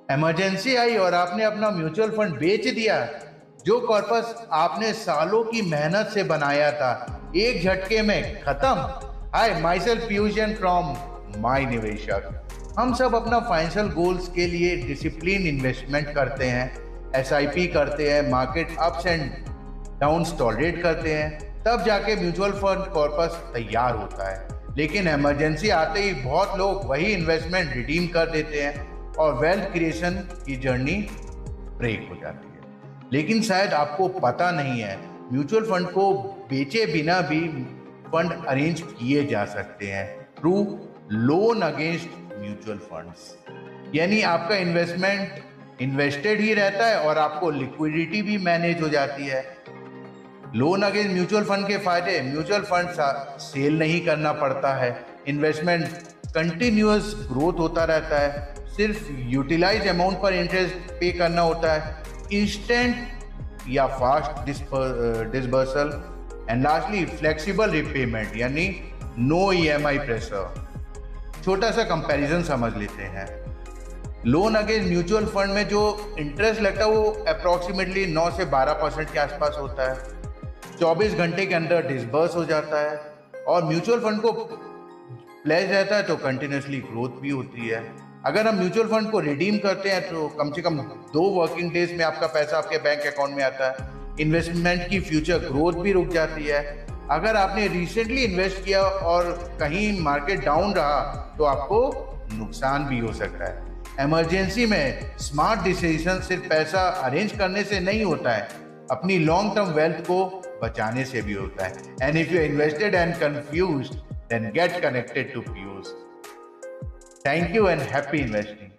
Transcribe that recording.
Emergency आई और आपने अपना म्यूचुअल फंड बेच दिया। जो कॉर्पस आपने सालों की मेहनत से बनाया था, एक झटके में खत्म। Hi, myself fusion from my निवेशक। हम सब अपना फाइनेंशियल गोल्स के लिए डिसिप्लिन इन्वेस्टमेंट करते हैं, एसआईपी करते हैं, market ups and downs tolerate करते हैं, तब जाके म्यूचुअल फंड कॉर्पस तैयार होता है। लेकिन इमरजेंसी आते ही बहुत लोग वही इन्वेस्टमेंट रिडीम कर देते हैं और वेल्थ क्रिएशन की जर्नी ब्रेक हो जाती है। लेकिन शायद आपको पता नहीं है, म्यूचुअल फंड को बेचे बिना भी फंड अरेंज किए जा सकते हैं through loan against mutual funds. यानी आपका इन्वेस्टमेंट इन्वेस्टेड ही रहता है और आपको लिक्विडिटी भी मैनेज हो जाती है। लोन अगेंस्ट म्यूचुअल फंड के फायदे: म्यूचुअल फंड सेल नहीं करना पड़ता है, इन्वेस्टमेंट कंटिन्यूअस ग्रोथ होता रहता है, सिर्फ यूटिलाइज अमाउंट पर इंटरेस्ट पे करना होता है, इंस्टेंट या fast disbursal, and lastly flexible repayment यानी नो ईएमआई प्रेशर। छोटा सा कंपैरिजन समझ लेते हैं। लोन अगेंस्ट म्यूचुअल फंड में जो इंटरेस्ट लगता है वो अप्रोक्सीमेटली 9 से 12% के आसपास होता है, 24 घंटे के अंदर डिसबर्स हो जाता है, और म्यूचुअल फंड को प्लेज रहता है तो कंटिन्यूसली ग्रोथ भी होती है। अगर हम म्यूचुअल फंड को रिडीम करते हैं तो कम से कम 2 वर्किंग डेज में आपका पैसा आपके बैंक अकाउंट में आता है। इन्वेस्टमेंट की फ्यूचर ग्रोथ भी रुक जाती है। अगर आपने रिसेंटली इन्वेस्ट किया और कहीं मार्केट डाउन रहा तो आपको नुकसान भी हो सकता है। इमरजेंसी में स्मार्ट डिसीजन सिर्फ पैसा अरेंज करने से नहीं होता है, अपनी लॉन्ग टर्म वेल्थ को बचाने से भी होता है। And if you invested and confused, then get connected to Piyush. Thank you and happy investing.